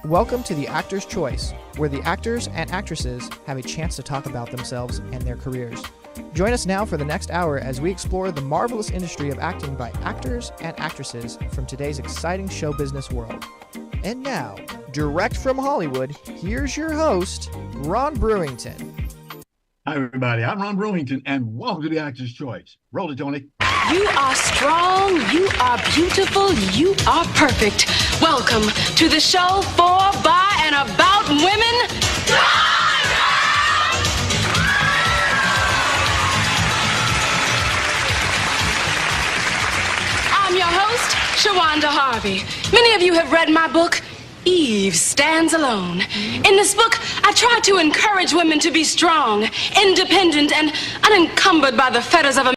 Welcome to The Actor's Choice, where the actors and actresses have a chance to talk about themselves and their careers. Join us now for the next hour as we explore the marvelous industry of acting by actors and actresses from today's exciting show business world. And now, direct from Hollywood, here's your host, Ron Brewington. Hi, everybody. I'm Ron Brewington, and welcome to The Actor's Choice. Roll it, Tony. You are strong, you are beautiful, you are perfect. Welcome to the show for, by, and about women. I'm your host, Shawanda Harvey. Many of you have read my book, Eve Stands Alone. In this book, I try to encourage women to be strong, independent, and unencumbered by the fetters of a...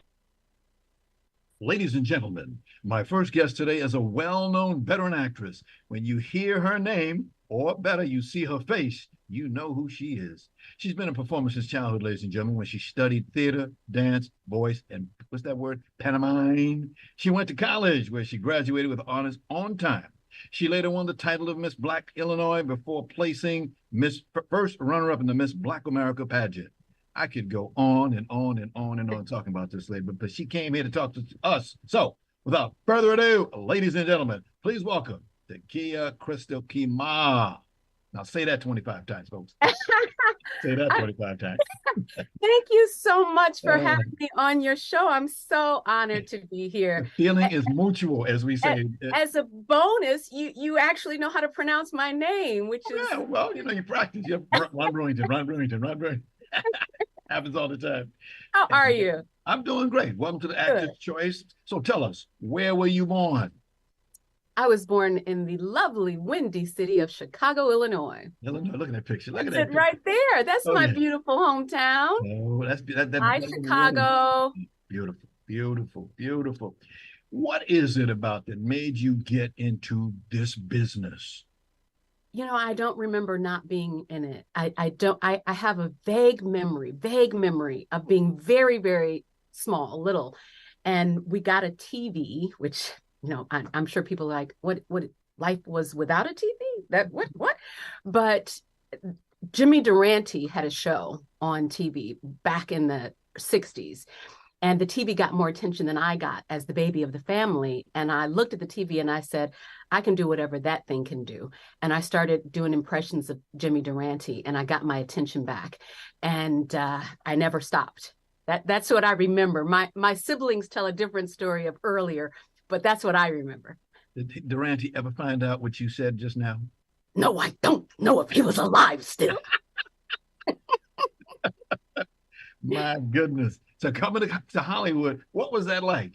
Ladies and gentlemen, my first guest today is a well-known veteran actress. When you hear her name, or better, you see her face, you know who she is. She's been a performer since childhood, ladies and gentlemen, when she studied theater, dance, voice, and what's that word? Pantomime. She went to college, where she graduated with honors on time. She later won the title of Miss Black Illinois before placing first runner-up in the Miss Black America pageant. I could go on and on and on and on talking about this lady, but she came here to talk to us. So, without further ado, ladies and gentlemen, please welcome Keymah. Now, say that 25 times, folks. Say that 25 times. Thank you so much for having me on your show. I'm so honored to be here. The feeling is mutual, as we say. As a bonus, you actually know how to pronounce my name, which is... Yeah, well, you practice. Ron Brewington. Happens all the time. How are you? I'm doing great. Welcome to the Actor's Choice. So tell us, where were you born? I was born in the lovely, windy city of Chicago, Illinois. Illinois, look at that picture. Look at that picture. Right there. That's my beautiful hometown. Oh, that's Hi, Chicago. Beautiful, beautiful, beautiful. What is it about that made you get into this business? You know, I don't remember not being in it. I have a vague memory of being very, very small, little. And we got a TV, which, you know, I'm sure people are like, what life was without a TV? What? But Jimmy Durante had a show on TV back in the 60s. And the TV got more attention than I got as the baby of the family. And I looked at the TV and I said, I can do whatever that thing can do. And I started doing impressions of Jimmy Durante and I got my attention back. And I never stopped. That's what I remember. My siblings tell a different story of earlier, but that's what I remember. Did Durante ever find out what you said just now? No, I don't know if he was alive still. My goodness. So coming to Hollywood, what was that like?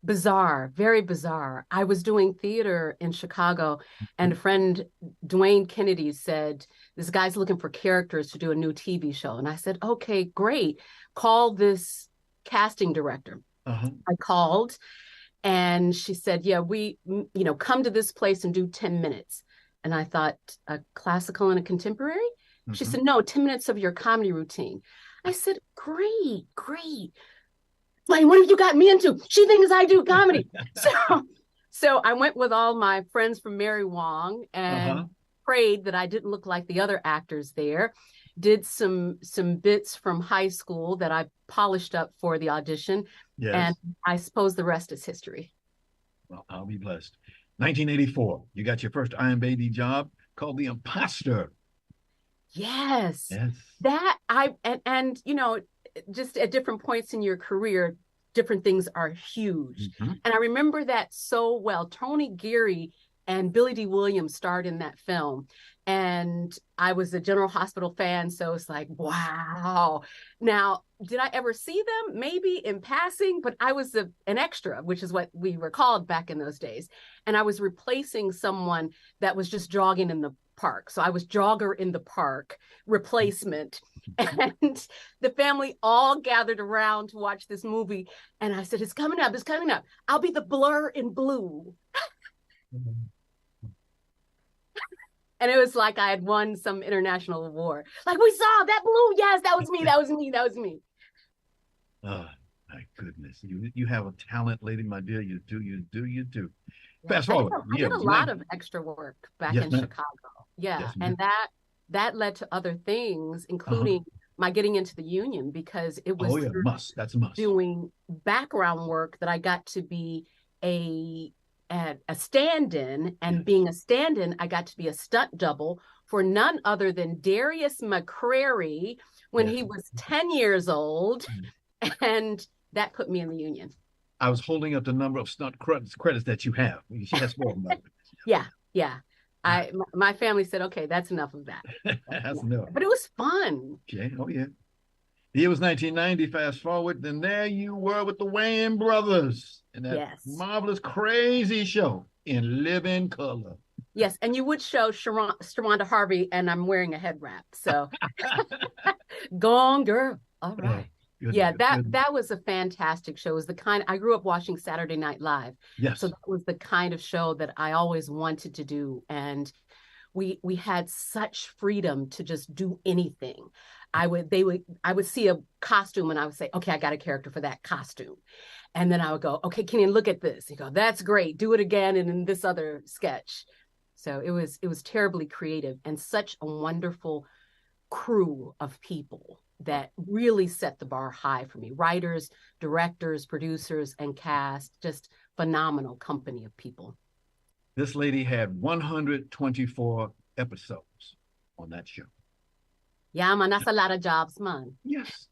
Bizarre, very bizarre. I was doing theater in Chicago and a friend, Dwayne Kennedy, said, this guy's looking for characters to do a new TV show. And I said, okay, great. Call this casting director. I called and she said, yeah, we, come to this place and do 10 minutes. And I thought, a classical and a contemporary? She said, no, 10 minutes of your comedy routine. I said, great. Like, what have you got me into? She thinks I do comedy. So I went with all my friends from Mary Wong and prayed that I didn't look like the other actors there. Did some bits from high school that I polished up for the audition. Yes. And I suppose the rest is history. Well, I'll be blessed. 1984, you got your first IMDb job called The Imposter. Yes. That and just at different points in your career, different things are huge. And I remember that so well. Tony Geary and Billy D. Williams starred in that film. And I was a General Hospital fan, so it's like, wow. Now, did I ever see them? Maybe in passing, but I was an extra, which is what we were called back in those days. And I was replacing someone that was just jogging in the park. So I was jogger in the park replacement. And the family all gathered around to watch this movie. And I said, it's coming up. I'll be the blur in blue. And it was like I had won some international award. Like, we saw that blue. Yes, that was me. Oh, my goodness. You have a talent, lady, my dear. You do. Fast forward. I did a lot of extra work back in Chicago. Yeah. Yes, And ma'am. that led to other things, Uh-huh. including my getting into the union, because it Oh was yeah, through must. That's a must. doing background work that I got to be a a stand-in, and Yes. being a stand-in, I got to be a stunt double for none other than Darius McCrary when Yes. he was 10 years old, Mhm. and that put me in the union. I was holding up the number of stunt credits that you have. She has more, by the Yeah, yeah. way. My family said, okay, that's enough of that. That's That's enough. enough. But it was fun. Okay. Oh yeah. The year was 1990. Fast forward, then there you were with the Wayans brothers in that Yes. marvelous, crazy show in Living Color. Yes. And you would show Sharonda Harvey, and I'm wearing a head wrap. So gone girl. All Oh, right. Yeah, goodness, that goodness. that was a fantastic show. It was the kind I grew up watching Saturday Night Live. So Yes. that was the kind of show that I always wanted to do. And we had such freedom to just do anything. I would see a costume and I would say, okay, I got a character for that costume. And then I would go, okay, Kenny, look at this. You go, that's great. Do it again and in this other sketch. So it was terribly creative and such a wonderful crew of people that really set the bar high for me. Writers, directors, producers, and cast, just phenomenal company of people. This lady had 124 episodes on that show. Yeah, man, that's a lot of jobs, man. Yes.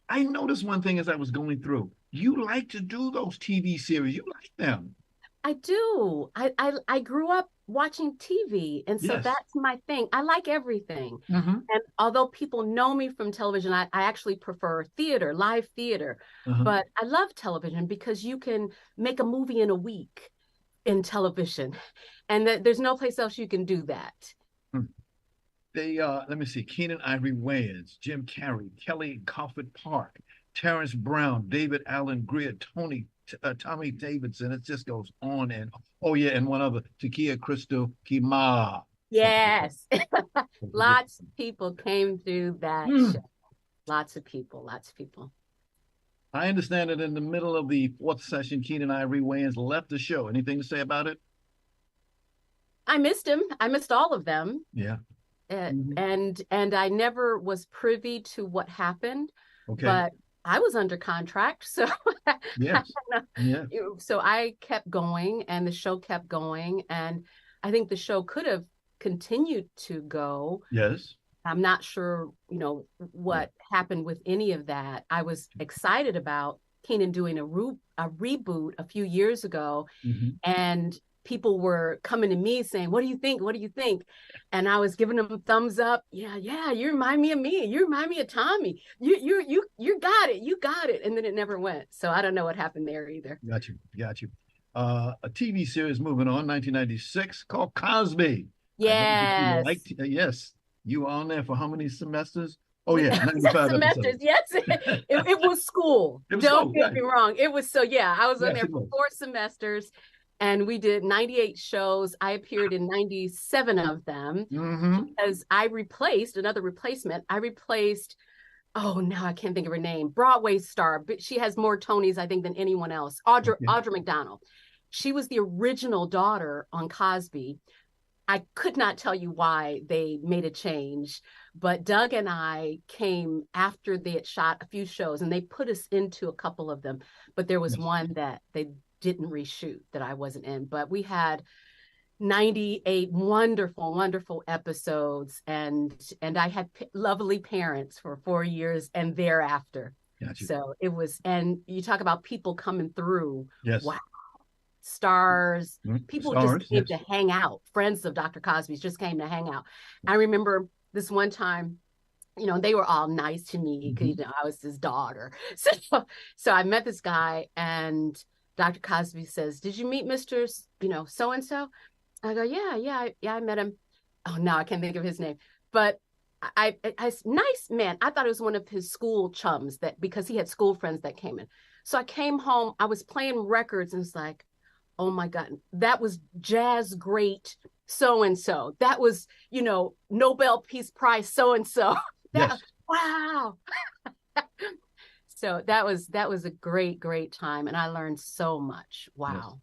I noticed one thing as I was going through. You like to do those TV series. You like them. I do. I grew up watching TV, and so Yes. that's my thing. I like everything. Mm-hmm. And although people know me from television, I actually prefer theater, live theater. Uh-huh. But I love television because you can make a movie in a week in television, and there's no place else you can do that. Hmm. They let me see, Keenan Ivory Wayans, Jim Carrey, Kelly Crawford Park, Terrence Brown, David Allen Greer, Tommy Davidson. It just goes on and oh yeah, and one other, Takia Crystal Keymah. Yes. Lots of people came through that show. Lots of people, lots of people. I understand that in the middle of the fourth session, Keenan Ivory Wayans left the show. Anything to say about it? I missed him. I missed all of them. Yeah. And I never was privy to what happened, Okay. but I was under contract, so yes. Yeah. So I kept going, and the show kept going, and I think the show could have continued to go. Yes. I'm not sure, what happened with any of that. I was excited about Kenan doing a reboot a few years ago, and people were coming to me saying, what do you think? What do you think? And I was giving them a thumbs up. Yeah, you remind me of me. You remind me of Tommy. You got it. You got it. And then it never went. So I don't know what happened there either. Got you. A TV series moving on, 1996, called Cosby. Yes. Yes. You were on there for how many semesters? Oh yeah, 95 semesters. episodes. Yes, it was school. Don't get me wrong. It was I was on there for 4 semesters. And we did 98 shows. I appeared in 97 of them because I replaced another replacement. Oh, now I can't think of her name, Broadway star, but she has more Tonys, I think, than anyone else. Audra McDonald. She was the original daughter on Cosby. I could not tell you why they made a change, but Doug and I came after they had shot a few shows, and they put us into a couple of them. But there was one that they didn't reshoot that I wasn't in, but we had 98 wonderful episodes, and I had lovely parents for 4 years and thereafter. Gotcha. So it was, and you talk about people coming through. Yes. Wow. Stars, people just came to hang out. Friends of Dr. Cosby's just came to hang out. I remember this one time, they were all nice to me because I was his daughter. So I met this guy, and Dr. Cosby says, "Did you meet Mr. So-and-so?" I go, yeah, I met him. Oh, no, I can't think of his name. But I nice man. I thought it was one of his school chums because he had school friends that came in. So I came home, I was playing records, and it's like, oh my God, that was jazz great so-and-so. That was, Nobel Peace Prize so-and-so. Yes. Wow. So that was a great time, and I learned so much. Wow.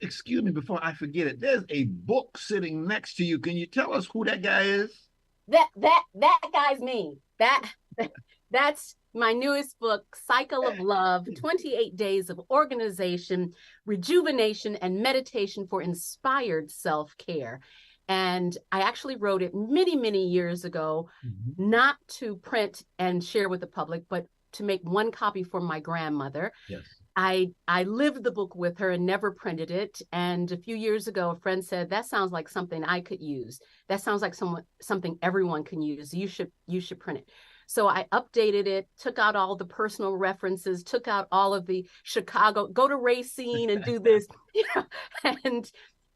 Excuse me before I forget it. There's a book sitting next to you. Can you tell us who that guy is? That guy's me. That's my newest book, Cycle of Love, 28 Days of Organization, Rejuvenation, and Meditation for Inspired Self-Care. And I actually wrote it many, many years ago, not to print and share with the public, but to make one copy for my grandmother. Yes. I lived the book with her and never printed it. And a few years ago, a friend said, that sounds like something I could use. That sounds like something everyone can use. You should print it. So I updated it, took out all the personal references, took out all of the Chicago, go to Racine and do this,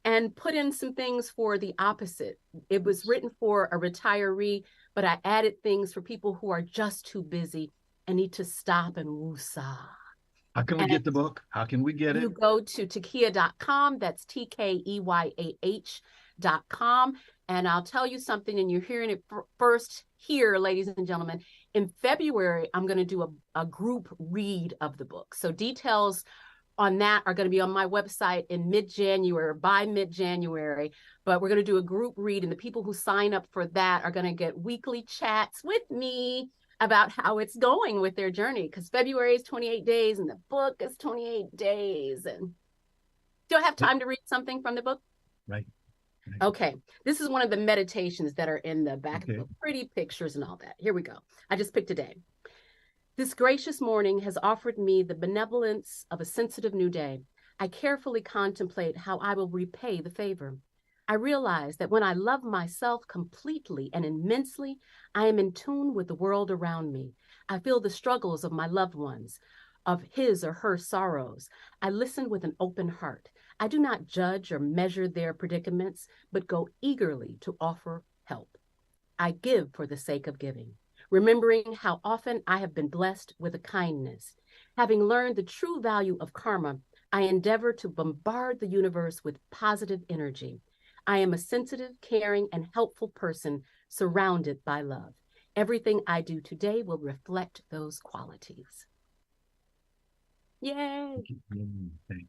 and put in some things for the opposite. It was written for a retiree, but I added things for people who are just too busy and need to stop and woosah. How can we get the book? How can we get it? You go to Takeyah.com. That's TKEYAH.com. And I'll tell you something, and you're hearing it first here, ladies and gentlemen. In February, I'm going to do a group read of the book. So details on that are going to be on my website in mid-January, by mid-January. But we're going to do a group read, and the people who sign up for that are going to get weekly chats with me about how it's going with their journey, because February is 28 days and the book is 28 days. And do I have time to read something from the book? Right. Okay. This is one of the meditations that are in the back of the book. Pretty pictures and all that. Here we go. I just picked a day. This gracious morning has offered me the benevolence of a sensitive new day. I carefully contemplate how I will repay the favor. I realize that when I love myself completely and immensely, I am in tune with the world around me. I feel the struggles of my loved ones, of his or her sorrows. I listen with an open heart. I do not judge or measure their predicaments, but go eagerly to offer help. I give for the sake of giving, remembering how often I have been blessed with a kindness. Having learned the true value of karma, I endeavor to bombard the universe with positive energy. I am a sensitive, caring, and helpful person surrounded by love. Everything I do today will reflect those qualities. Yay! Thank you.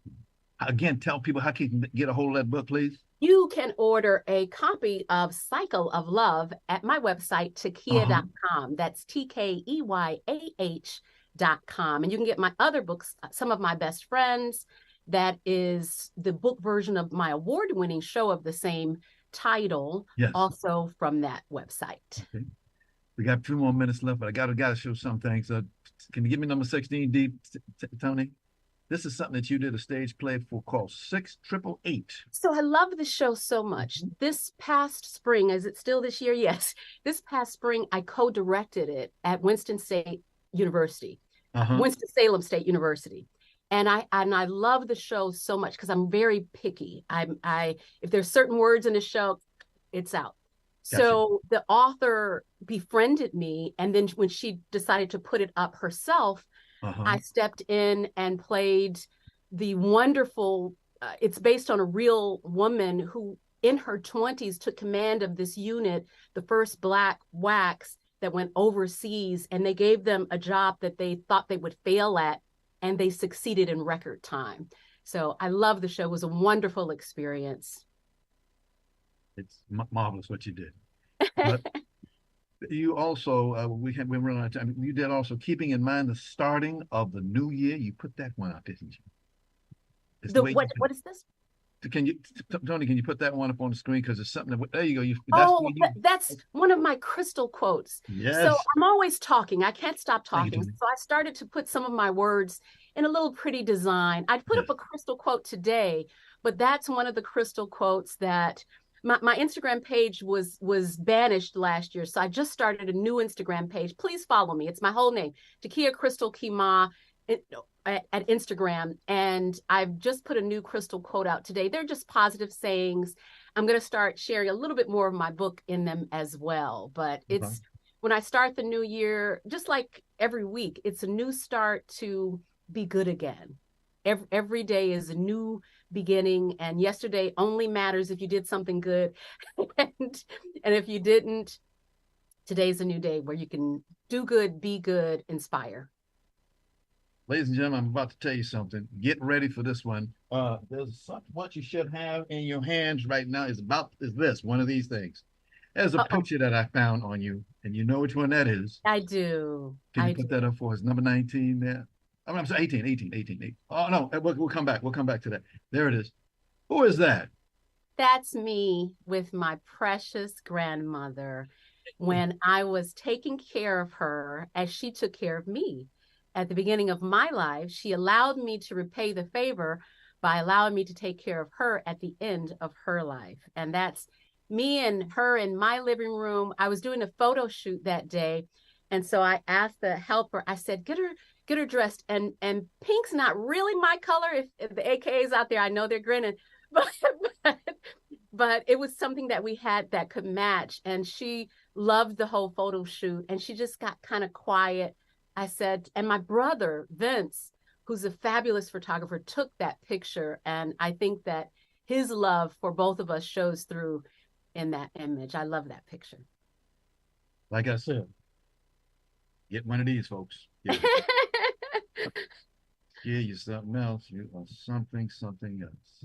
Again, tell people how can you get a hold of that book, please. You can order a copy of Cycle of Love at my website, Takeyah.com. That's TKEYAH.com. And you can get my other books, Some of My Best Friends. That is the book version of my award-winning show of the same title, also from that website. Okay. We got 2 more minutes left, but I got to show some things. Can you give me number 16, D, Tony? This is something that you did a stage play for called 6888. So I love this show so much. This past spring, is it still this year? Yes. This past spring, I co-directed it at Winston-Salem State University. And I love the show so much because I'm very picky. If there's certain words in the show, it's out. Gotcha. So the author befriended me, and then when she decided to put it up herself, I stepped in and played the wonderful. It's based on a real woman who, in her 20s, took command of this unit, the first Black WACs that went overseas, and they gave them a job that they thought they would fail at. And they succeeded in record time. So I love the show. It was a wonderful experience. It's marvelous what you did. But you also, we run out of time. You did also Keeping in Mind the Starting of the New Year. You put that one out, didn't you? What is this? Tony, can you put that one up on the screen? Because it's something that, there you go. That's one of my crystal quotes. Yes. So I'm always talking. I can't stop talking. So I started to put some of my words in a little pretty design. I'd put up a crystal quote today, but that's one of the crystal quotes that my Instagram page was banished last year. So I just started a new Instagram page. Please follow me. It's my whole name, Takeyah Crystal Keymah, at Instagram. And I've just put a new crystal quote out today. They're just positive sayings. I'm going to start sharing a little bit more of my book in them as well. But it's when I start the new year, just like every week, it's a new start to be good again. Every day is a new beginning, and yesterday only matters if you did something good. and if you didn't, today's a new day where you can do good, be good, inspire. Ladies and gentlemen, I'm about to tell you something. Get ready for this one. There's something what you should have in your hands right now is this, one of these things. There's a Uh-oh. picture that I found on you, and you know which one that is. I do. Can you put that up for us? Number 19 there. Oh, I'm sorry, 18, 18, 18, 18. Oh, no, we'll come back. We'll come back to that. There it is. Who is that? That's me with my precious grandmother when I was taking care of her as she took care of me. At the beginning of my life, she allowed me to repay the favor by allowing me to take care of her at the end of her life. And that's me and her in my living room. I was doing a photo shoot that day. And so I asked the helper, I said, get her dressed. And pink's not really my color. If the AKA's out there, I know they're grinning. But, but but it was something that we had that could match. And she loved the whole photo shoot. And she just got kind of quiet. I said, and my brother, Vince, who's a fabulous photographer, took that picture. And I think that his love for both of us shows through in that image. I love that picture. Like I said, get one of these, folks. Yeah, yeah, you're something else. You are something else.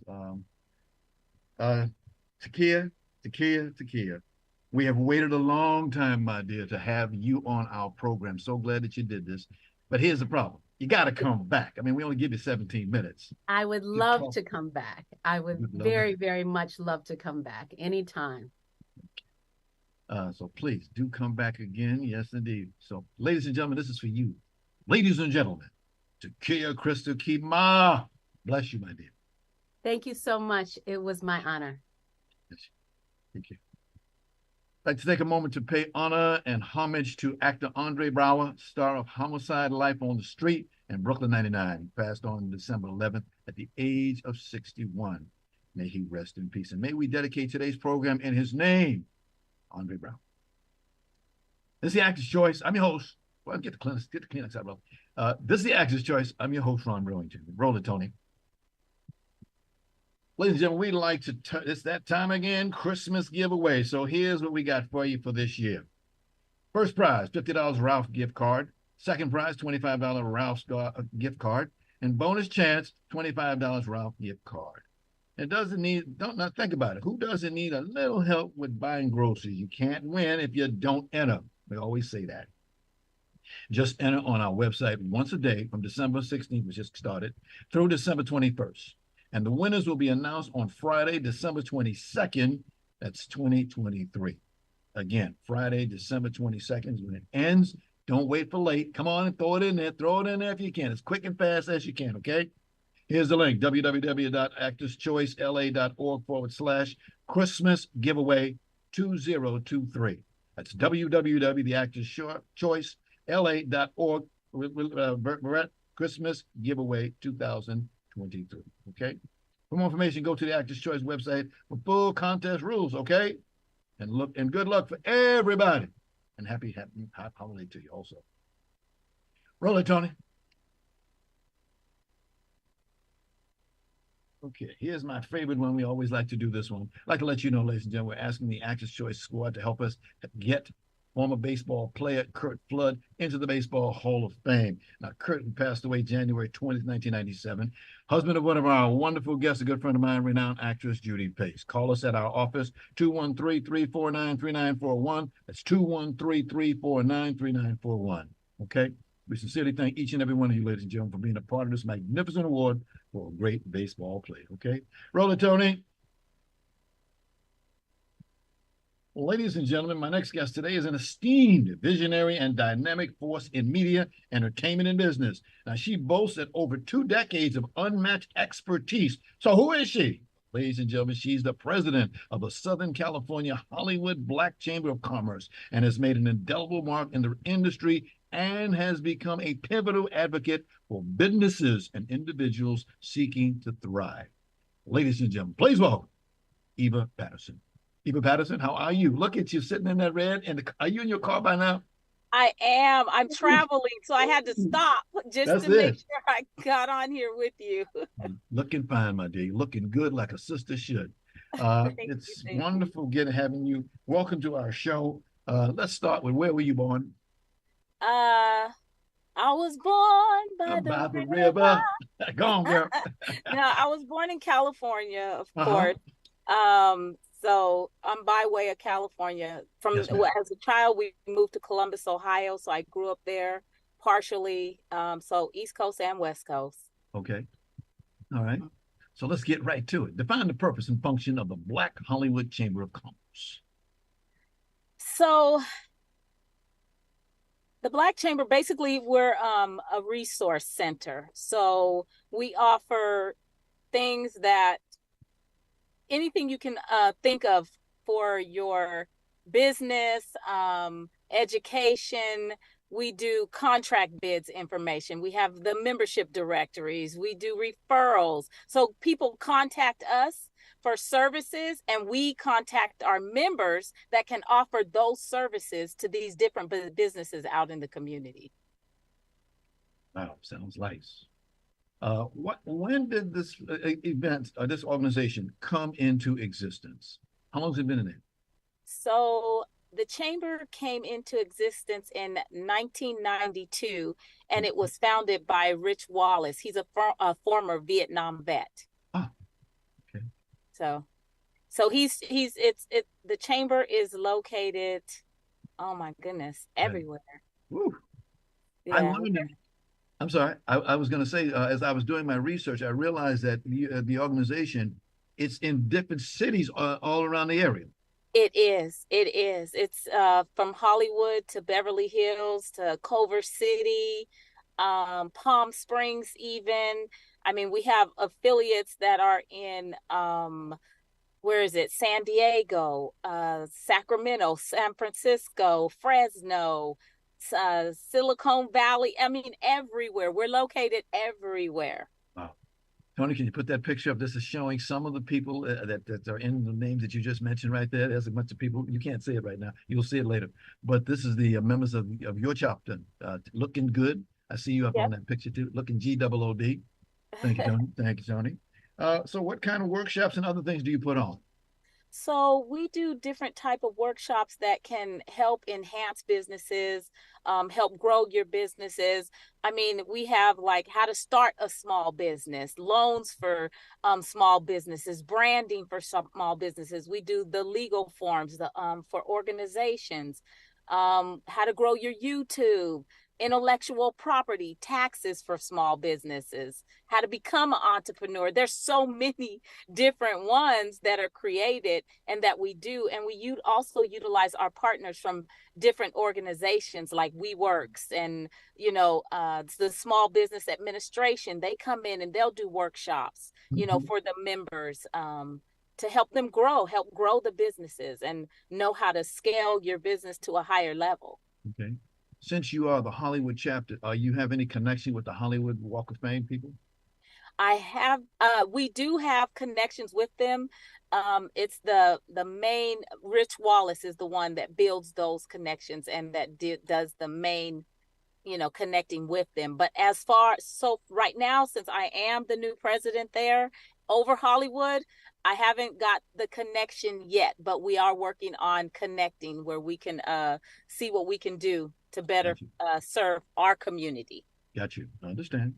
Takia. We have waited a long time, my dear, to have you on our program. So glad that you did this. But here's the problem. You got to come back. I mean, we only give you 17 minutes. I would love to come back. I would very, very much love to come back anytime. So please do come back again. Yes, indeed. So, ladies and gentlemen, this is for you. Ladies and gentlemen, Takia Crystal Keymah. Bless you, my dear. Thank you so much. It was my honor. Thank you. I'd like to take a moment to pay honor and homage to actor Andre Braugher, star of Homicide: Life on the Street and Brooklyn 99. He passed on December 11th at the age of 61. May he rest in peace. And may we dedicate today's program in his name, Andre Braugher. This is the Actor's Choice. I'm your host. Well, get the Kleenex out, bro. This is the Actor's Choice. I'm your host, Ron Brewington. Roll it, Tony. Ladies and gentlemen, we'd like to, it's that time again, Christmas giveaway. So here's what we got for you for this year. First prize, $50 Ralph gift card. Second prize, $25 Ralph's gift card. And bonus chance, $25 Ralph gift card. It doesn't need, don't not think about it. Who doesn't need a little help with buying groceries? You can't win if you don't enter. We always say that. Just enter on our website once a day from December 16th, which just started, through December 21st. And the winners will be announced on Friday, December 22nd. That's 2023. Again, Friday, December 22nd is when it ends. Don't wait for late. Come on and throw it in there. Throw it in there if you can. As quick and fast as you can, okay? Here's the link, www.actorschoice.la.org/Christmas giveaway 2023. That's www.actorschoice.la.org Christmas giveaway 2023. Okay. For more information, go to the Actors Choice website for full contest rules. Okay. And good luck for everybody. And happy holiday to you also. Roll it, Tony. Okay, here's my favorite one. We always like to do this one. I'd like to let you know, ladies and gentlemen, we're asking the Actors Choice Squad to help us get former baseball player Curt Flood into the Baseball Hall of Fame. Now, Curt passed away January 20th, 1997. Husband of one of our wonderful guests, a good friend of mine, renowned actress Judy Pace. Call us at our office, 213-349-3941. That's 213-349-3941. Okay? We sincerely thank each and every one of you, ladies and gentlemen, for being a part of this magnificent award for a great baseball player. Okay? Roll it, Tony. Ladies and gentlemen, my next guest today is an esteemed visionary and dynamic force in media, entertainment, and business. Now, she boasts at over 2 decades of unmatched expertise. So who is she? Ladies and gentlemen, she's the president of the Southern California Hollywood Black Chamber of Commerce and has made an indelible mark in the industry and has become a pivotal advocate for businesses and individuals seeking to thrive. Ladies and gentlemen, please welcome Eva Patterson. Eva Patterson, how are you? Look at you sitting in that red. And are you in your car by now? I am. I'm traveling, so I had to stop just to make sure I got on here with you. Looking fine, my dear. Looking good like a sister should. It's wonderful having you. Welcome to our show. Let's start with, where were you born? I I was born by the About the river. river. Go on, girl. No, I was born in California, of Uh-huh. course. So I'm by way of California. Yes, ma'am. As a child, we moved to Columbus, Ohio. So I grew up there partially. So East Coast and West Coast. Okay. All right. So let's get right to it. Define the purpose and function of the Black Hollywood Chamber of Commerce. So the Black Chamber, basically, we're a resource center. So we offer things that anything you can think of for your business, education. We do contract bids information. We have the membership directories. We do referrals. So people contact us for services, and we contact our members that can offer those services to these different businesses out in the community. Wow, sounds nice. When did this event or this organization come into existence? How long has it been in there? So the chamber came into existence in 1992, and it was founded by Rich Wallace. He's a former Vietnam vet. Ah, okay. So the chamber is located, oh my goodness, everywhere. Woo. Yeah. I learned it. I'm sorry. I was going to say, as I was doing my research, I realized that the organization, it's in different cities all around the area. It is. It's from Hollywood to Beverly Hills to Culver City, Palm Springs even. I mean, we have affiliates that are in, where is it? San Diego, Sacramento, San Francisco, Fresno, Silicon Valley. I mean, everywhere. We're located everywhere. Wow. Tony, can you put that picture up? This is showing some of the people that are in the names that you just mentioned right there. There's a bunch of people. You can't see it right now. You'll see it later. But this is the members of your chapter. Looking good. I see you up on that picture too. Looking GOOD. Thank you, Tony. Thank you, Tony. So what kind of workshops and other things do you put on? So we do different type of workshops that can help enhance businesses, help grow your businesses. I mean, we have like how to start a small business, loans for small businesses, branding for small businesses. We do the legal forms for organizations, how to grow your YouTube, intellectual property, taxes for small businesses, how to become an entrepreneur. There's so many different ones that are created and that we do. And we also utilize our partners from different organizations like WeWorks and, the Small Business Administration. They come in and they'll do workshops, for the members, to help them help grow the businesses and know how to scale your business to a higher level. Okay. Since you are the Hollywood chapter, you have any connection with the Hollywood Walk of Fame people? I have, we do have connections with them. It's the main, Rich Wallace is the one that builds those connections and that does the main, connecting with them. But so right now, since I am the new president there over Hollywood, I haven't got the connection yet, but we are working on connecting where we can see what we can do to better serve our community. Got you. Understand.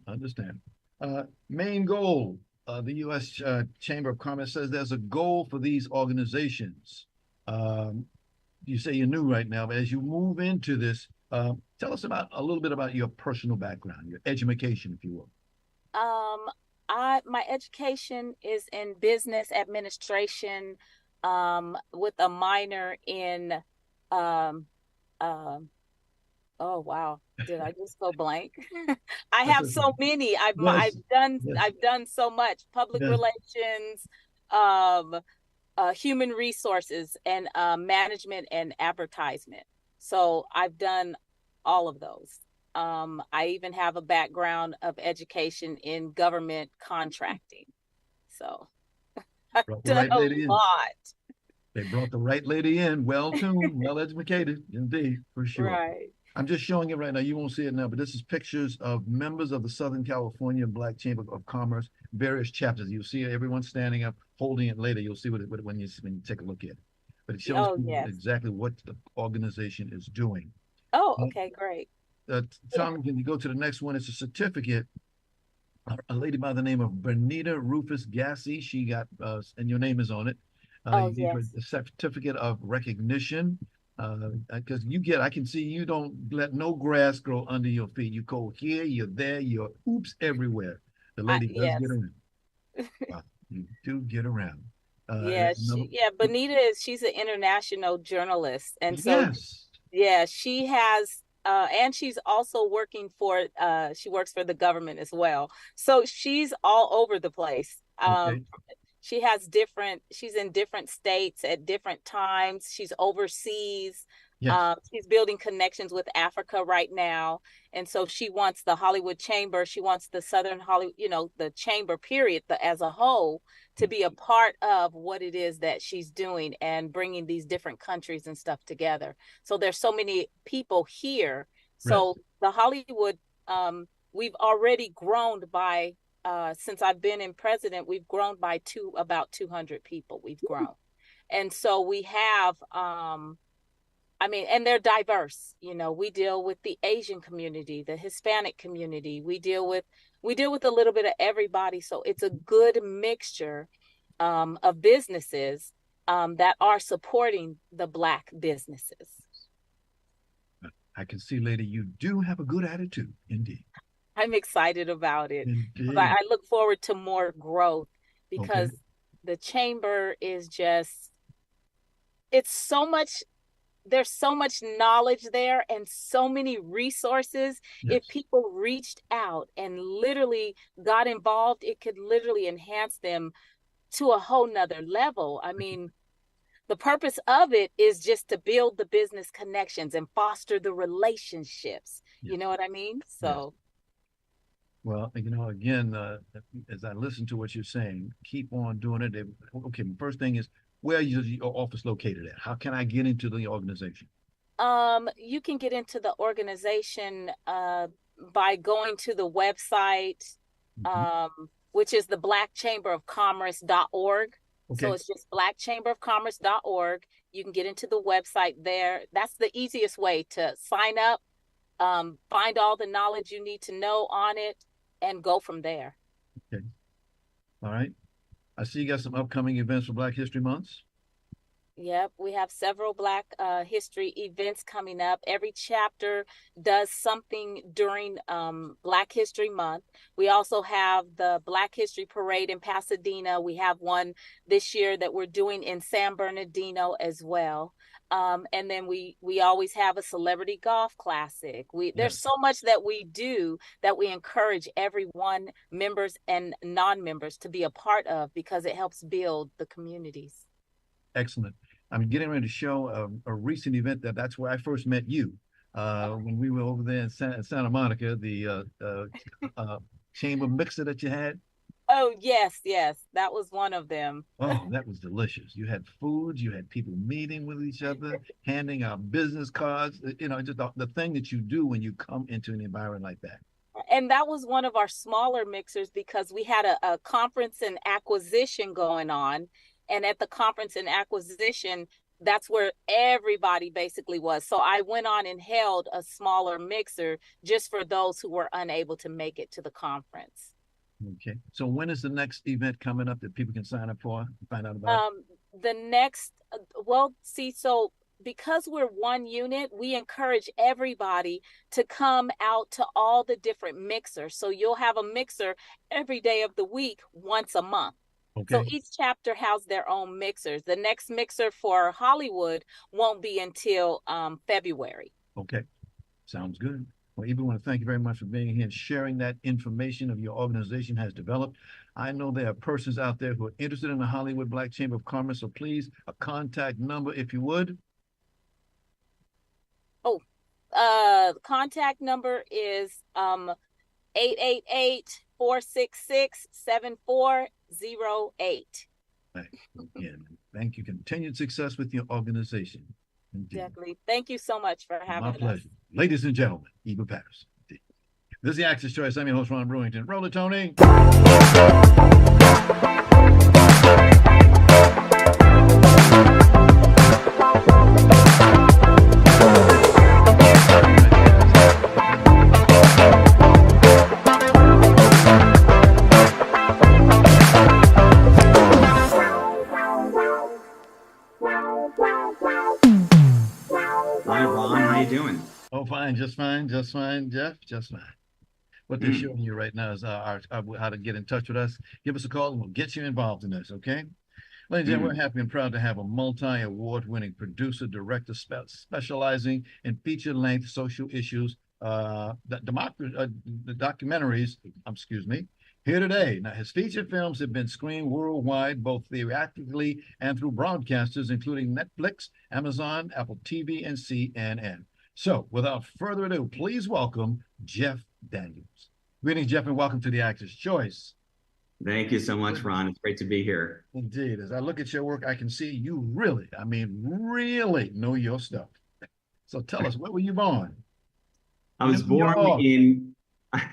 Main goal. The U.S. Chamber of Commerce says there's a goal for these organizations. You say you're new right now, but as you move into this, tell us a little bit about your personal background, your education, if you will. My education is in business administration, with a minor in oh wow, did I just go blank? I have so many. I've done so much. Public relations, human resources, and management and advertisement. So I've done all of those. I even have a background of education in government contracting. So I've done a lot. They brought the right lady in, well-tuned, well-educated, indeed, for sure. Right. I'm just showing it right now. You won't see it now, but this is pictures of members of the Southern California Black Chamber of Commerce, various chapters. You'll see everyone standing up, holding it later. You'll see when you take a look at it. But it shows exactly what the organization is doing. Oh, okay, great. Tom, can you go to the next one? It's a certificate. A lady by the name of Bernita Rufus Gassy. She got, and your name is on it. Oh, You gave her yes. a certificate of recognition. Because I can see you don't let no grass grow under your feet. You go here, you're there, you're oops everywhere. The lady does Yes. get around. Wow, you do get around. Bonita she's an international journalist. And so, yes. yeah, she has, and she's also she works for the government as well. So she's all over the place. Okay. She's in different states at different times. She's overseas. Yes. She's building connections with Africa right now. And so she wants the Hollywood Chamber, she wants the Southern Hollywood, the Chamber period, as a whole, to be a part of what it is that she's doing and bringing these different countries and stuff together. So there's so many people here. So Right. the Hollywood, we've already grown by, since I've been in president, we've grown by about 200 people. We've grown. And so we have, and they're diverse. We deal with the Asian community, the Hispanic community. We deal with a little bit of everybody. So it's a good mixture of businesses that are supporting the Black businesses. I can see, lady, you do have a good attitude, indeed. I'm excited about it. Indeed. I look forward to more growth because the chamber is there's so much knowledge there and so many resources. Yes. If people reached out and literally got involved, it could literally enhance them to a whole nother level. I mean, the purpose of it is just to build the business connections and foster the relationships. Yes. You know what I mean? So. Yes. Well, again, as I listen to what you're saying, keep on doing it. Okay, the first thing is, where is your office located at? How can I get into the organization? You can get into the organization by going to the website, which is the blackchamberofcommerce.org. Okay. So it's just blackchamberofcommerce.org. You can get into the website there. That's the easiest way to sign up, find all the knowledge you need to know on it, and go from there. Okay. All right. I see you got some upcoming events for Black History Months. Yep, we have several Black history events coming up. Every chapter does something during Black History Month. We also have the Black History Parade in Pasadena. We have one this year that we're doing in San Bernardino as well. And then we always have a celebrity golf classic. There's so much that we do that we encourage everyone, members and non-members, to be a part of because it helps build the communities. Excellent. I'm getting ready to show a recent event that's where I first met you when we were over there in Santa Monica, the chamber mixer that you had. Oh, yes. That was one of them. Oh, that was delicious. You had foods, you had people meeting with each other, handing out business cards, just the thing that you do when you come into an environment like that. And that was one of our smaller mixers because we had a conference and acquisition going on. And at the conference and acquisition, that's where everybody basically was. So I went on and held a smaller mixer just for those who were unable to make it to the conference. Okay. So when is the next event coming up that people can sign up for, find out about? The next, so because we're one unit, we encourage everybody to come out to all the different mixers. So you'll have a mixer every day of the week, once a month. Okay. So each chapter has their own mixers. The next mixer for Hollywood won't be until February. Okay. Sounds good. Well, Eva, I want to thank you very much for being here and sharing that information of your organization has developed. I know there are persons out there who are interested in the Hollywood Black Chamber of Commerce, so please, a contact number, if you would. Contact number is 888-466-7408. Again, thank you. Continued success with your organization. Indeed. Exactly. Thank you so much for having us. My pleasure. Ladies and gentlemen, Eva Patterson. This is the Access Choice. I'm your host, Ron Brewington. Roll it, Tony. Oh, fine, just fine, Jeff, just fine. What they're Mm. showing you right now is how to get in touch with us. Give us a call and we'll get you involved in this, okay? Ladies and gentlemen, Mm. we're happy and proud to have a multi-award winning producer, director specializing in feature-length social issues, the documentaries, excuse me, here today. Now, his feature films have been screened worldwide, both theatrically and through broadcasters, including Netflix, Amazon, Apple TV, and CNN. So, without further ado, please welcome Jeff Daniels. Greetings, Jeff, and welcome to the Actor's Choice. Thank you so much, Ron. It's great to be here. Indeed. As I look at your work, I can see you really, I mean, really know your stuff. So tell us, where were you born? I was New born York. in,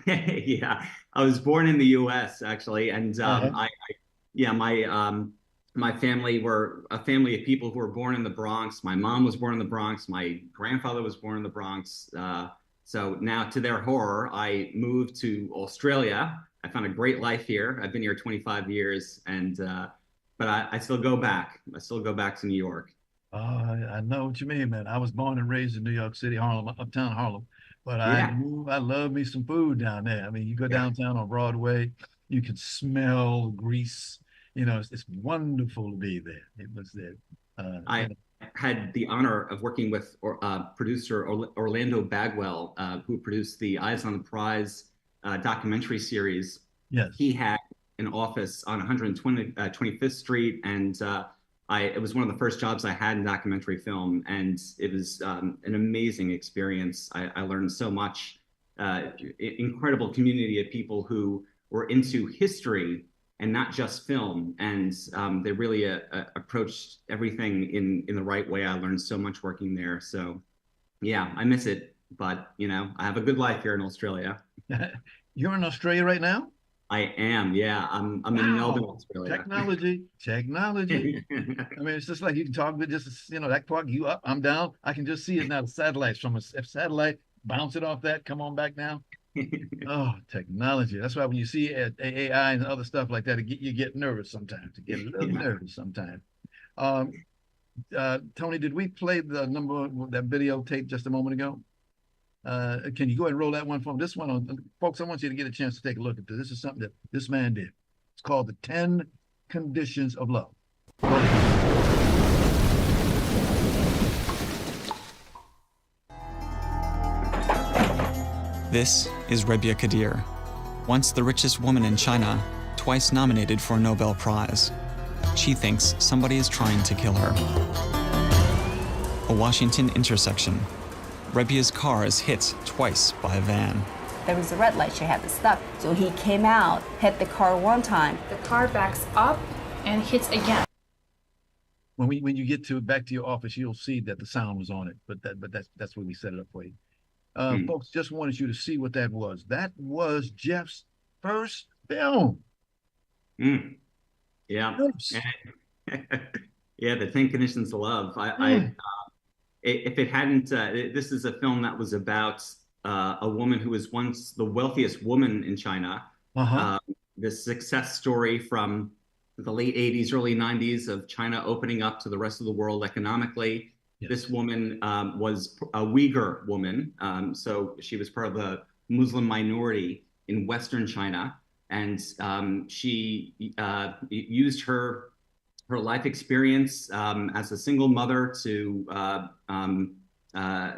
yeah, I was born in the U.S. actually, and yeah, my family were a family of people who were born in the Bronx. My mom was born in the Bronx. My grandfather was born in the Bronx. So now, to their horror, I moved to Australia. I found a great life here. I've been here 25 years, and but I still go back. I still go back to New York. Oh, I know what you mean, man. I was born and raised in New York City, Harlem, uptown Harlem. But Yeah. I love me some food down there. I mean, you go downtown on Broadway, you can smell grease. You know, it's wonderful to be there. It was there. I had the honor of working with producer Orlando Bagwell, who produced the Eyes on the Prize documentary series. Yes. He had an office on 125th Street, and it was one of the first jobs I had in documentary film, and it was an amazing experience. I learned so much. Incredible community of people who were into history and not just film, and they really approached everything in the right way. I learned so much working there. So, yeah, I miss it, but I have a good life here in Australia. You're in Australia right now? I am, yeah. I'm in Melbourne, Australia. Technology. I mean, it's just like you can talk with just, that clock, you up, I'm down. I can just see it now. The satellites from a satellite, bounce it off that, come on back now. Oh, technology. That's why when you see AI and other stuff like that, you get nervous sometimes. You get a little nervous sometimes. Tony, did we play the that videotape just a moment ago? Can you go ahead and roll that one for me? This one, folks, I want you to get a chance to take a look at this. This is something that this man did. It's called the 10 Conditions of Love. This is Rebia Kadir, once the richest woman in China, twice nominated for a Nobel Prize. She thinks somebody is trying to kill her. A Washington intersection. Rebia's car is hit twice by a van. There was a red light, she had to stop. So he came out, hit the car one time. The car backs up and hits again. When you get back to your office, you'll see that the sound was on it, but that's where we set it up for you. Folks, just wanted you to see what that was. That was Jeff's first film. Yeah. Yeah, the 10 Conditions of Love. If it hadn't, this is a film that was about a woman who was once the wealthiest woman in China. This success story from the late 80s, early 90s of China opening up to the rest of the world economically. Yes. This woman was a Uyghur woman. So she was part of the Muslim minority in Western China. And she used her life experience as a single mother to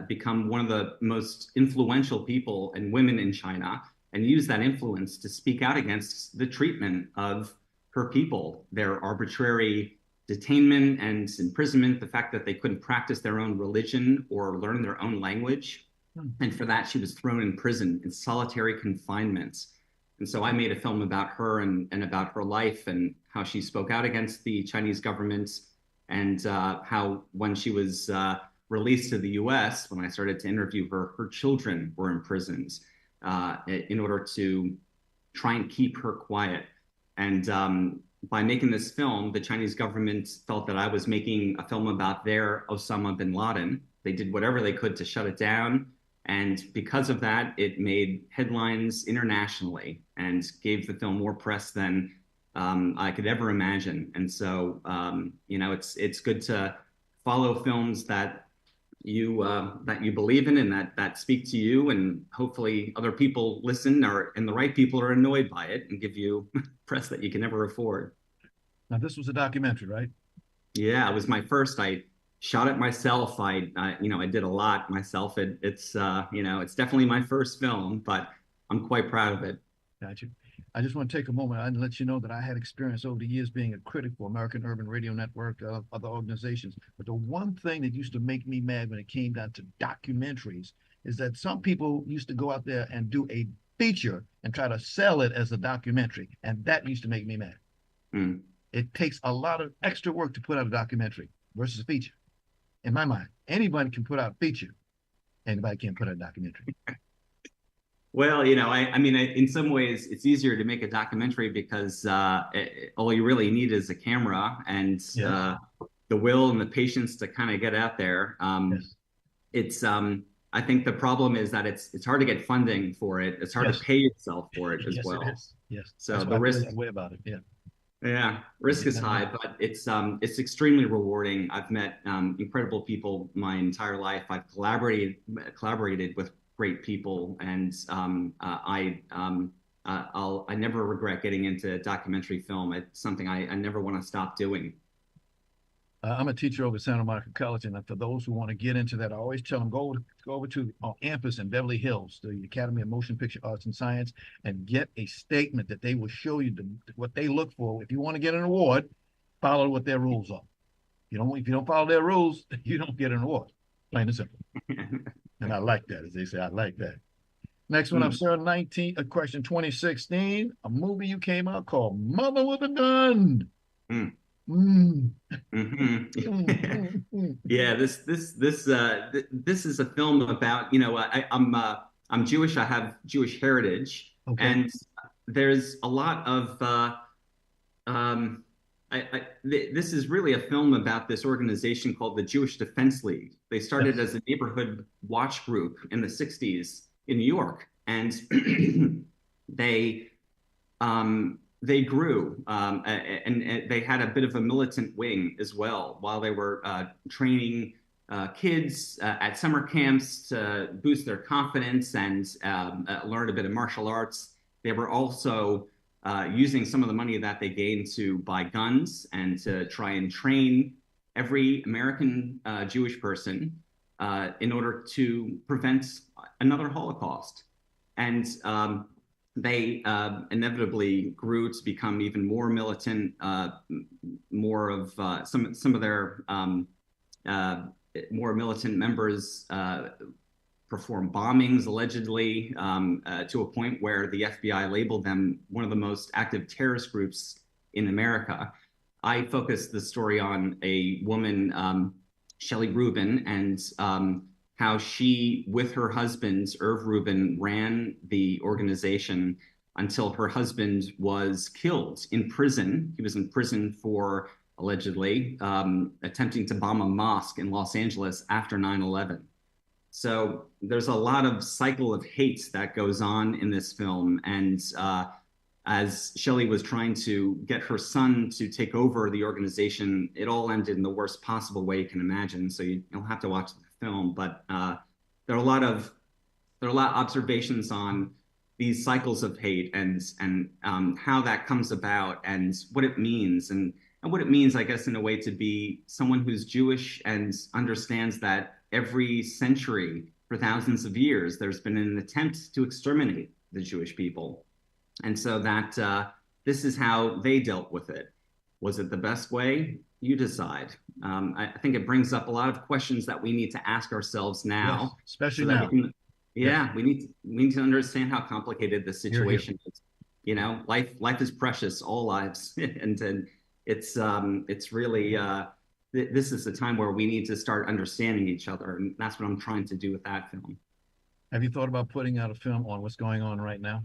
become one of the most influential people and women in China, and use that influence to speak out against the treatment of her people, their arbitrary detainment and imprisonment, the fact that they couldn't practice their own religion or learn their own language. And for that, she was thrown in prison in solitary confinement. And so I made a film about her and about her life and how she spoke out against the Chinese government, and how when she was released to the US, when I started to interview her, her children were imprisoned in order to try and keep her quiet. And by making this film, the Chinese government felt that I was making a film about their Osama bin Laden. They did whatever they could to shut it down. And because of that, it made headlines internationally and gave the film more press than I could ever imagine. And so, it's good to follow films that that you believe in and that speak to you, and hopefully other people listen, and the right people are annoyed by it and give you press that you can never afford. Now, this was a documentary, right? Yeah, it was my first. I shot it myself. I did a lot myself. It's definitely my first film, but I'm quite proud of it. Gotcha. I just want to take a moment and let you know that I had experience over the years being a critic for American Urban Radio Network, other organizations. But the one thing that used to make me mad when it came down to documentaries is that some people used to go out there and do a feature and try to sell it as a documentary. And that used to make me mad. Mm. It takes a lot of extra work to put out a documentary versus a feature. In my mind, anybody can put out a feature. Anybody can put out a documentary. Well, I mean, in some ways, it's easier to make a documentary because all you really need is a camera and the will and the patience to kind of get out there. Yes. It's I think the problem is that it's hard to get funding for it. It's hard to pay yourself for it as Yes, well. it is. Yes. So that's the risk that way about it. Yeah. Yeah, risk is high, but it's extremely rewarding. I've met incredible people my entire life. I've collaborated with great people, and I never regret getting into documentary film. It's something I never want to stop doing. I'm a teacher over at Santa Monica College, and for those who want to get into that, I always tell them go over to campus in Beverly Hills, the Academy of Motion Picture Arts and Science, and get a statement that they will show you what they look for. If you want to get an award, follow what their rules are. If you don't follow their rules, you don't get an award. Plain and simple. And I like that, as they say. I like that. Next one up, sir. Question 2016. A movie you came out called Mother with a Gun. Yeah, this is a film about, I'm Jewish. I have Jewish heritage, and there's a lot of this is really a film about this organization called the Jewish Defense League. They started as a neighborhood watch group in the 60s in New York, and they grew, and they had a bit of a militant wing as well while they were training kids at summer camps to boost their confidence and learn a bit of martial arts. They were also using some of the money that they gained to buy guns and to try and train every American Jewish person in order to prevent another Holocaust. And they inevitably grew to become even more militant. More of some of their more militant members perform bombings allegedly to a point where the FBI labeled them one of the most active terrorist groups in America. I focused the story on a woman, Shelley Rubin, and how she, with her husband, Irv Rubin, ran the organization until her husband was killed in prison. He was in prison for allegedly attempting to bomb a mosque in Los Angeles after 9/11. So there's a lot of cycle of hate that goes on in this film. And as Shelley was trying to get her son to take over the organization, it all ended in the worst possible way you can imagine. So you'll have to watch the film. But there are a lot of observations on these cycles of hate and how that comes about and what it means and what it means, I guess, in a way to be someone who's Jewish and understands that every century for thousands of years, there's been an attempt to exterminate the Jewish people. And so that this is how they dealt with it. Was it the best way? You decide. I think it brings up a lot of questions that we need to ask ourselves now. Yes, especially now. We need to understand how complicated this situation is. Life is precious, all lives. and it's really, this is the time where we need to start understanding each other. And that's what I'm trying to do with that film. Have you thought about putting out a film on what's going on right now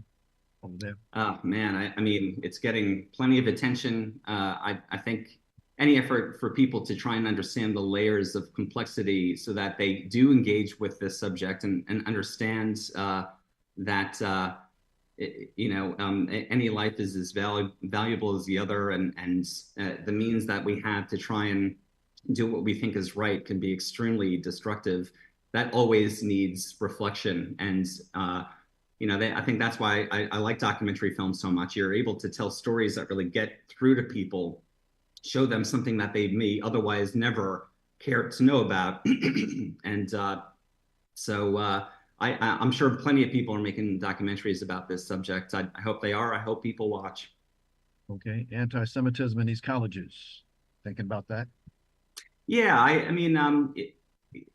over there? Oh, man, I mean, it's getting plenty of attention. I think any effort for people to try and understand the layers of complexity so that they do engage with this subject and understand that any life is as valuable as the other, and the means that we have to try and do what we think is right can be extremely destructive. That always needs reflection. And, I think that's why I like documentary films so much. You're able to tell stories that really get through to people, show them something that they may otherwise never care to know about. And I'm sure plenty of people are making documentaries about this subject. I hope they are. I hope people watch. Okay. Anti-Semitism in these colleges. Thinking about that? Yeah,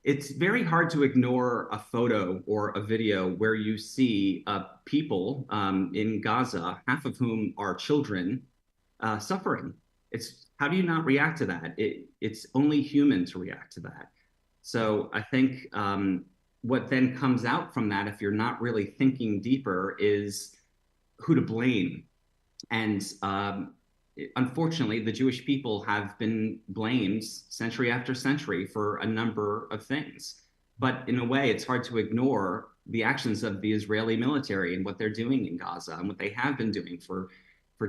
it's very hard to ignore a photo or a video where you see people in Gaza, half of whom are children, suffering. How do you not react to that? It's only human to react to that. So I think what then comes out from that, if you're not really thinking deeper, is who to blame. And unfortunately, the Jewish people have been blamed century after century for a number of things. But in a way, it's hard to ignore the actions of the Israeli military and what they're doing in Gaza and what they have been doing for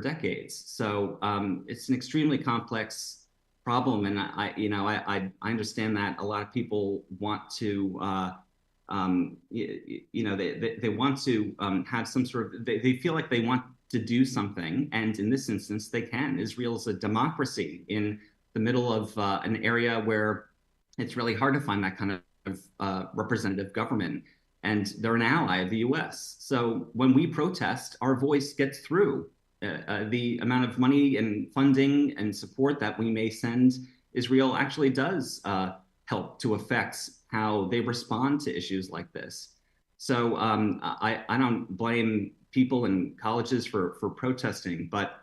decades. So it's an extremely complex problem. And I understand that a lot of people want to, they want to have some sort of, they feel like they want to do something. And in this instance, they can. Israel's a democracy in the middle of an area where it's really hard to find that kind of representative government. And they're an ally of the US. So when we protest, our voice gets through. The amount of money and funding and support that we may send Israel actually does help to affect how they respond to issues like this. So I don't blame people in colleges for protesting, but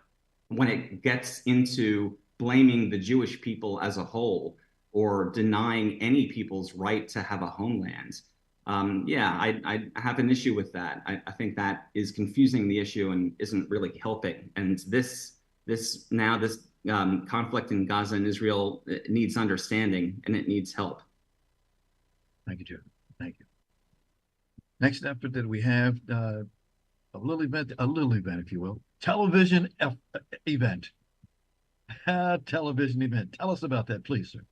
when it gets into blaming the Jewish people as a whole or denying any people's right to have a homeland, I have an issue with that. I think that is confusing the issue and isn't really helping. And this conflict in Gaza and Israel needs understanding and it needs help. Thank you, Joe. Thank you. Next up that we have a little event, if you will, television event. Television event. Tell us about that, please, sir.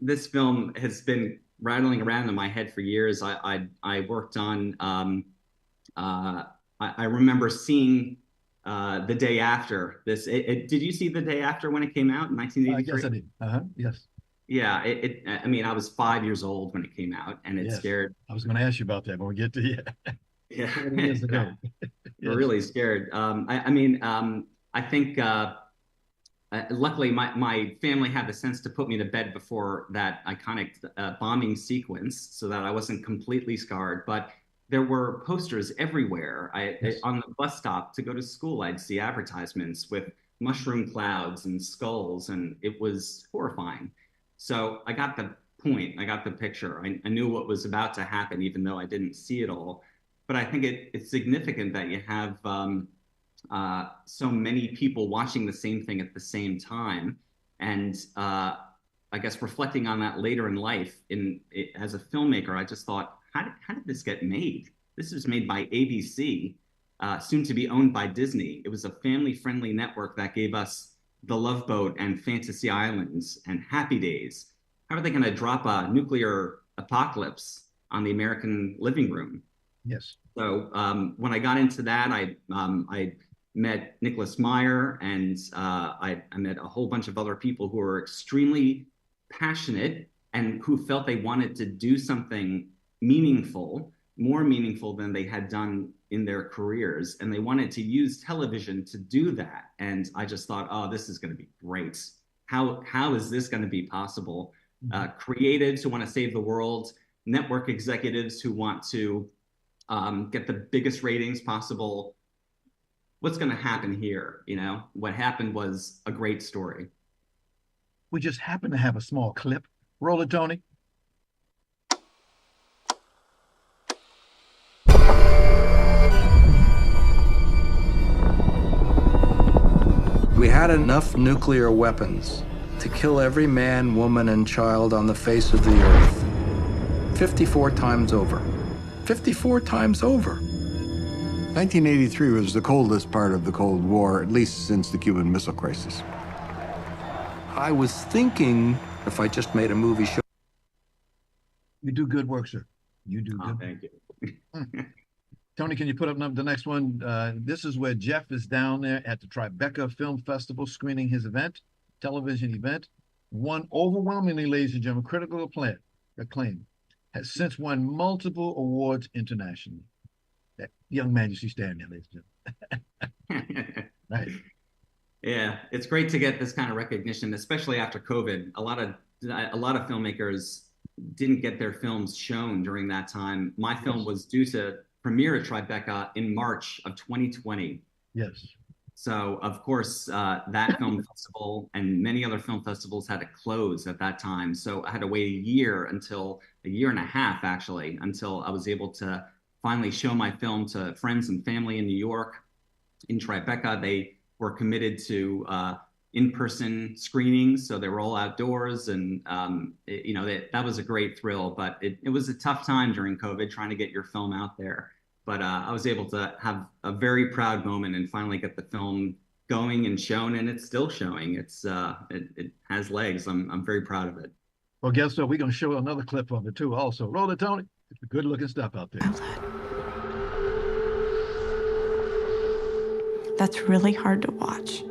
This film has been rattling around in my head for years. I worked on, I remember seeing The Day After this. Did you see The Day After when it came out in 1983? Yes, I did. Yes. Yeah, I was 5 years old when it came out, and it scared. I was going to ask you about that when we get to Yeah. 20 years ago. Yes. Really scared. I think luckily my family had the sense to put me to bed before that iconic bombing sequence so that I wasn't completely scarred. But there were posters everywhere. On the bus stop to go to school, I'd see advertisements with mushroom clouds and skulls, and it was horrifying. So I got the point. I got the picture. I knew what was about to happen, even though I didn't see it all. But I think it's significant that you have so many people watching the same thing at the same time. And I guess reflecting on that later in life, as a filmmaker, I just thought, how did this get made? This was made by ABC, soon to be owned by Disney. It was a family-friendly network that gave us The Love Boat and Fantasy Islands and Happy Days. How are they going to drop a nuclear apocalypse on the American living room? Yes. So when I got into that, I met Nicholas Meyer, and I met a whole bunch of other people who were extremely passionate and who felt they wanted to do something meaningful, more meaningful than they had done in their careers. And they wanted to use television to do that. And I just thought, oh, this is going to be great. How is this going to be possible? Creatives who want to save the world, network executives who want to get the biggest ratings possible. What's going to happen here? What happened was a great story. We just happen to have a small clip. Roll it, Tony. We had enough nuclear weapons to kill every man, woman, and child on the face of the earth 54 times over. 54 times over. 1983 was the coldest part of the Cold War, at least since the Cuban Missile Crisis. I was thinking if I just made a movie show. You do good work, sir. You do good. Thank you. Tony, can you put up the next one? This is where Jeff is down there at the Tribeca Film Festival screening his television event. Won overwhelmingly, ladies and gentlemen, critical acclaim. Has since won multiple awards internationally. That young man you see standing there, ladies and gentlemen. Right. Yeah, it's great to get this kind of recognition, especially after COVID. A lot of filmmakers didn't get their films shown during that time. My film was due to premiere at Tribeca in March of 2020. Yes. So, of course, that film festival and many other film festivals had to close at that time. So I had to wait a year and a half, actually, until I was able to finally show my film to friends and family in New York. In Tribeca, they were committed to in-person screenings, so they were all outdoors, and that was a great thrill. But it was a tough time during COVID trying to get your film out there. But I was able to have a very proud moment and finally get the film going and shown, and it's still showing. It has legs. I'm very proud of it. Well, guess what? We're going to show another clip of it too. Also, roll it, Tony. It's good looking stuff out there. That's really hard to watch.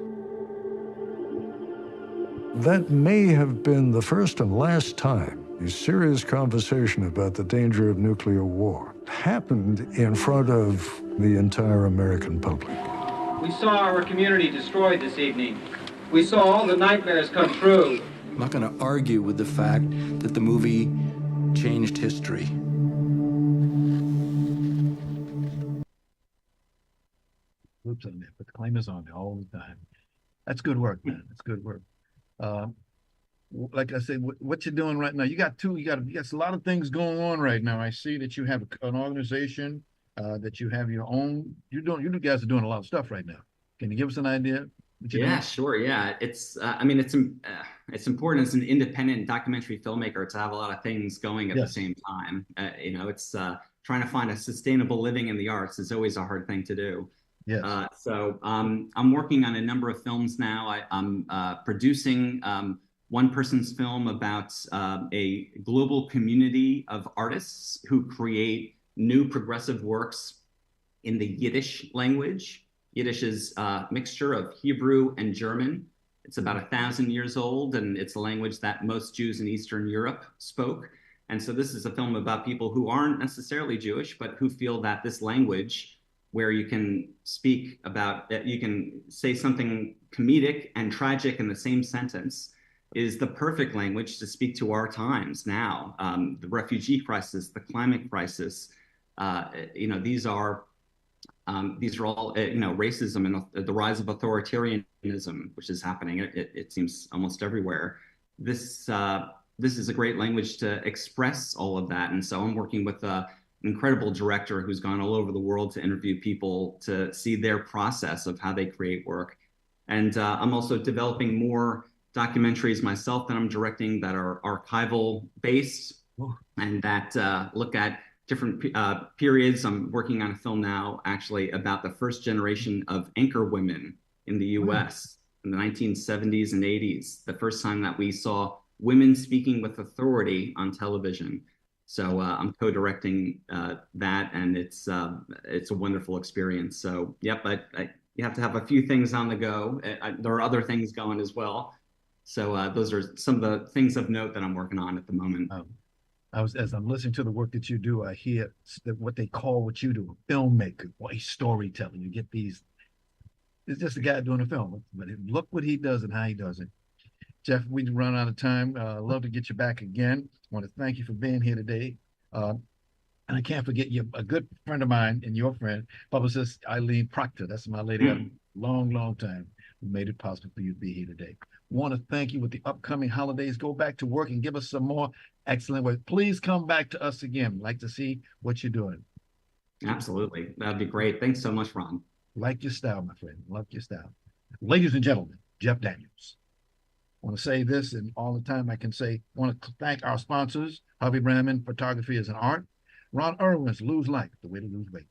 That may have been the first and last time a serious conversation about the danger of nuclear war happened in front of the entire American public. We saw our community destroyed this evening. We saw all the nightmares come true. I'm not going to argue with the fact that the movie changed history. Oops, on there, but the claim is on there all the time. That's good work, man. That's good work. Like I said, what you're doing right now, you got a lot of things going on right now. I see that you have an organization, that you have your own. You guys are doing a lot of stuff right now. Can you give us an idea? Yeah, sure. Yeah, it's important as an independent documentary filmmaker to have a lot of things going at the same time. It's trying to find a sustainable living in the arts is always a hard thing to do. Yes. So I'm working on a number of films now. I'm producing one person's film about a global community of artists who create new progressive works in the Yiddish language. Yiddish is a mixture of Hebrew and German. It's about 1,000 years old, and it's a language that most Jews in Eastern Europe spoke. And so this is a film about people who aren't necessarily Jewish, but who feel that this language, where you can speak about, you can say something comedic and tragic in the same sentence, is the perfect language to speak to our times now. The refugee crisis, the climate crisis, these are all, racism and the rise of authoritarianism, which is happening. It seems almost everywhere. This is a great language to express all of that. And so I'm working with an incredible director who's gone all over the world to interview people to see their process of how they create work. And I'm also developing more documentaries myself that I'm directing that are archival based and that look at different periods. I'm working on a film now actually about the first generation of anchor women in the US in the 1970s and 80s, the first time that we saw women speaking with authority on television. So I'm co-directing that, and it's a wonderful experience. So yep, you have to have a few things on the go. There are other things going as well. So those are some of the things of note that I'm working on at the moment. As I'm listening to the work that you do, I hear what they call what you do, a filmmaker, a storyteller. You get these, it's just a guy doing a film, but look what he does and how he does it. Jeff, we've run out of time. I'd love to get you back again. I want to thank you for being here today. And I can't forget you, a good friend of mine and your friend, publicist Eileen Proctor. That's my lady of a long, long time who made it possible for you to be here today. Want to thank you with the upcoming holidays. Go back to work and give us some more excellent work. Please come back to us again. We'd like to see what you're doing. Absolutely. That'd be great. Thanks so much, Ron. Like your style, my friend. Like your style. Ladies and gentlemen, Jeff Daniels. I want to say this, and all the time I can say, I want to thank our sponsors, Harvey Brandman, Photography is an Art, Ron Irwin's Lose Life, The Way to Lose Weight,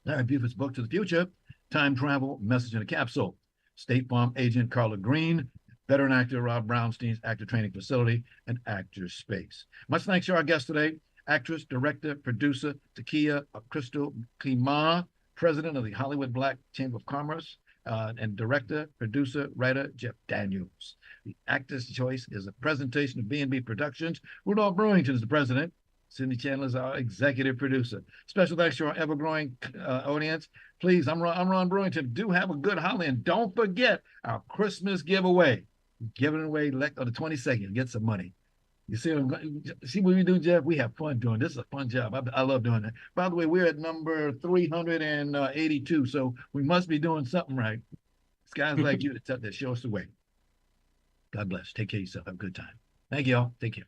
Larry Buford's Book to the Future, Time Travel, Message in a Capsule, State Farm Agent Carla Green, veteran actor Rob Brownstein's actor training facility, and Actors Space. Much thanks to our guest today, actress, director, producer Takia Crystal Keymah, president of the Hollywood Black Chamber of Commerce, and director, producer, writer Jeff Daniels. The Actor's Choice is a presentation of B&B Productions. Rudolph Brewington is the president. Sydney Chandler is our executive producer. Special thanks to our ever-growing audience. Please, I'm Ron Brewington. Do have a good holiday, and don't forget our Christmas giveaway. Giving away on the 22nd. Get some money. You see what we do, Jeff? We have fun doing this. This is a fun job. I love doing that. By the way, we're at number 382, so we must be doing something right. It's guys like you that show us the way. God bless. Take care of yourself. Have a good time. Thank you all. Take care.